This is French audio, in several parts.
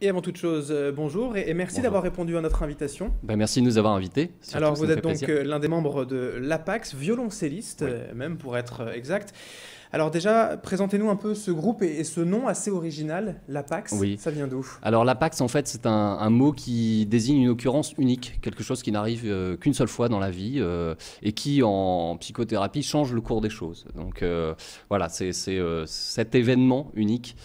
Et avant toute chose, bonjour et merci Bonjour. d'avoir répondu à notre invitation. Merci de nous avoir invités. Surtout, Alors ça vous nous êtes fait donc plaisir. l'un des membres de l'Apax, violoncelliste, Oui. même pour être exact. Alors déjà, présentez-nous un peu ce groupe et ce nom assez original, l'Apax, Oui. ça vient d'où? Alors l'apax, en fait, c'est un mot qui désigne une occurrence unique, quelque chose qui n'arrive qu'une seule fois dans la vie et qui, en psychothérapie, change le cours des choses. Donc voilà, c'est cet événement unique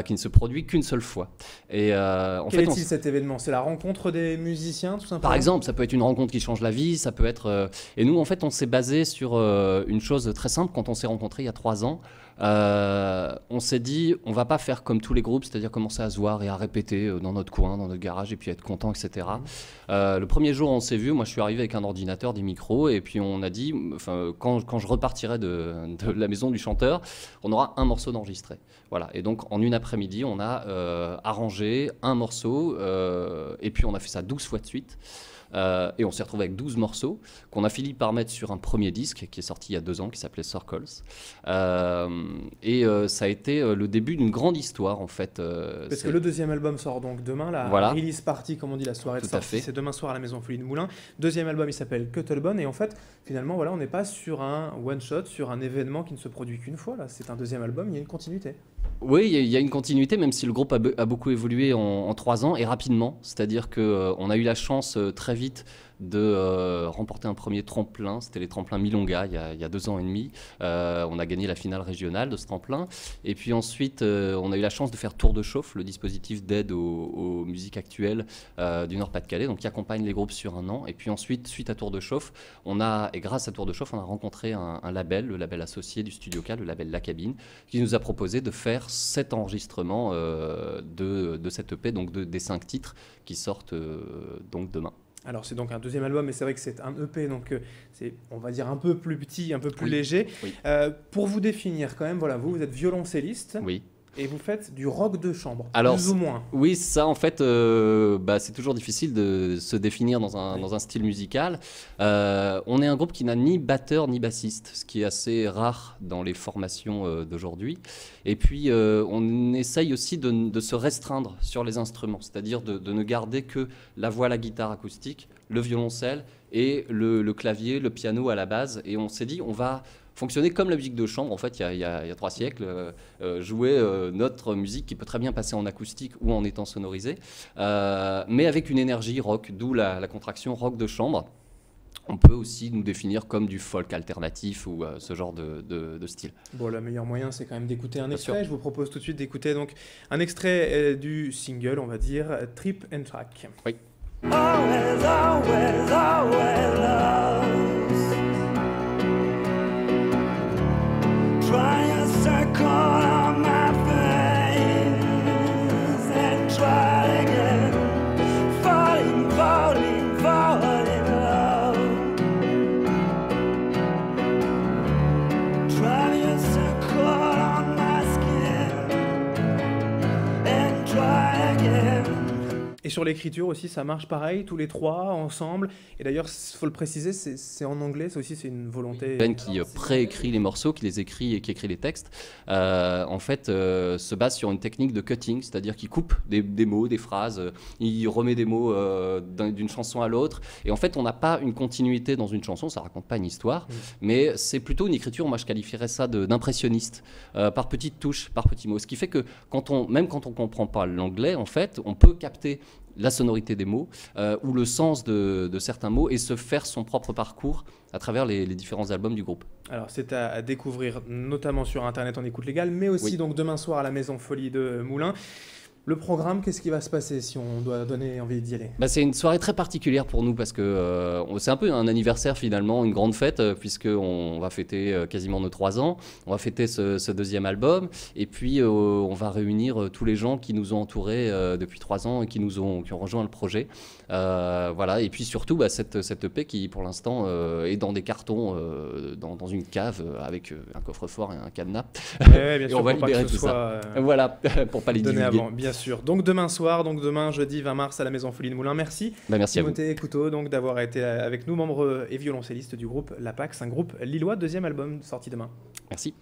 qui ne se produit qu'une seule fois. Et en Quel fait, est-il cet événement? C'est la rencontre des musiciens, tout simplement? par exemple, ça peut être une rencontre qui change la vie, ça peut être... Et nous, en fait, on s'est basé sur une chose très simple. Quand on s'est rencontrés il y a 3 ans, on s'est dit, on va pas faire comme tous les groupes, c'est-à-dire commencer à se voir et à répéter dans notre coin, dans notre garage, et puis être content, etc. Le premier jour, on s'est vu, moi je suis arrivé avec un ordinateur, des micros, et puis on a dit, quand je repartirai de la maison du chanteur, on aura un morceau d'enregistré. Voilà. Et donc en une après-midi, on a arrangé un morceau, et puis on a fait ça 12 fois de suite. Et on s'est retrouvé avec 12 morceaux qu'on a fini par mettre sur un premier disque qui est sorti il y a 2 ans, qui s'appelait Circles. Ça a été le début d'une grande histoire, en fait. Parce que le deuxième album sort donc demain, la Voilà. release party, comme on dit, la soirée de Tout à sortie, fait. c'est demain soir à la Maison Folie de Moulins. Deuxième album, il s'appelle Cuttlebone, et en fait, finalement, voilà, on n'est pas sur un one-shot, sur un événement qui ne se produit qu'une fois, là. C'est un deuxième album, il y a une continuité. Oui, il y a une continuité, même si le groupe a beaucoup évolué en 3 ans et rapidement. C'est-à-dire qu'on a eu la chance très vite de remporter un premier tremplin. C'était les tremplins Milonga il y a 2 ans et demi. On a gagné la finale régionale de ce tremplin. Et puis ensuite, on a eu la chance de faire Tour de Chauffe, le dispositif d'aide aux musiques actuelles du Nord-Pas-de-Calais, donc qui accompagne les groupes sur 1 an. Et puis ensuite, suite à Tour de Chauffe, et grâce à Tour de Chauffe, on a rencontré un label, le label associé du Studio K, le label La Cabine, qui nous a proposé de faire 7 enregistrements de cette EP, donc des 5 titres qui sortent donc demain. Alors c'est donc un deuxième album, mais c'est vrai que c'est un EP, donc c'est, on va dire, un peu plus petit, un peu plus Oui. léger. Oui. Pour vous définir quand même, voilà, vous êtes violoncelliste Oui. et vous faites du rock de chambre, Alors, plus ou moins. Oui, ça, en fait, c'est toujours difficile de se définir dans un style musical. On est un groupe qui n'a ni batteur ni bassiste, ce qui est assez rare dans les formations d'aujourd'hui. Et puis, on essaye aussi de se restreindre sur les instruments, c'est-à-dire de ne garder que la voix, la guitare acoustique, le violoncelle et le clavier, le piano à la base. Et on s'est dit, on va fonctionner comme la musique de chambre, en fait, il y a 3 siècles, jouer notre musique qui peut très bien passer en acoustique ou en étant sonorisée, mais avec une énergie rock, d'où la contraction rock de chambre. On peut aussi nous définir comme du folk alternatif ou ce genre de style. Bon, le meilleur moyen, c'est quand même d'écouter un Bien extrait. sûr. Je vous propose tout de suite d'écouter donc un extrait du single, on va dire, Trip and Track. Oui. Always, always, always lost. Try a circle on my face and try again. Falling, falling, falling in love. Try a circle on my skin and try again. Et sur l'écriture aussi, ça marche pareil, tous les trois ensemble. Et d'ailleurs, il faut le préciser, c'est en anglais, ça aussi c'est une volonté. Ben qui préécrit les morceaux, qui les écrit et qui écrit les textes, en fait, se base sur une technique de cutting, c'est-à-dire qu'il coupe des mots, des phrases, il remet des mots d'une chanson à l'autre. Et en fait, on n'a pas une continuité dans une chanson, ça raconte pas une histoire, mais c'est plutôt une écriture, moi je qualifierais ça d'impressionniste, par petites touches, par petits mots. Ce qui fait que même quand on comprend pas l'anglais, en fait, on peut capter la sonorité des mots ou le sens de certains mots et se faire son propre parcours à travers les différents albums du groupe. Alors c'est à découvrir notamment sur Internet en écoute légale, mais aussi Oui. donc demain soir à la Maison Folie de Moulins. Le programme, qu'est-ce qui va se passer si on doit donner envie d'y aller? C'est une soirée très particulière pour nous parce que c'est un peu un anniversaire finalement, une grande fête puisqu'on va fêter quasiment nos 3 ans, on va fêter ce deuxième album et puis on va réunir tous les gens qui nous ont entourés depuis 3 ans et qui ont rejoint le projet. Voilà. Et puis surtout cette EP qui pour l'instant est dans des cartons, dans une cave avec un coffre-fort et un cadenas. Ouais, bien Et sûr, on va pour pas que libérer ce tout ça. soit, Voilà, pour pas les donné divulguer. avant, bien sûr. Donc demain soir, donc demain jeudi 20 mars à la Maison Folie de Moulins. Merci Merci à vous. Timothée Couteau donc d'avoir été avec nous, membre et violoncelliste du groupe L'Apax, un groupe lillois, deuxième album sorti demain. Merci.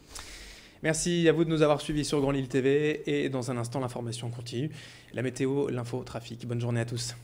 Merci à vous de nous avoir suivis sur Grand Lille TV et dans un instant l'information continue. La météo, l'info, trafic. Bonne journée à tous.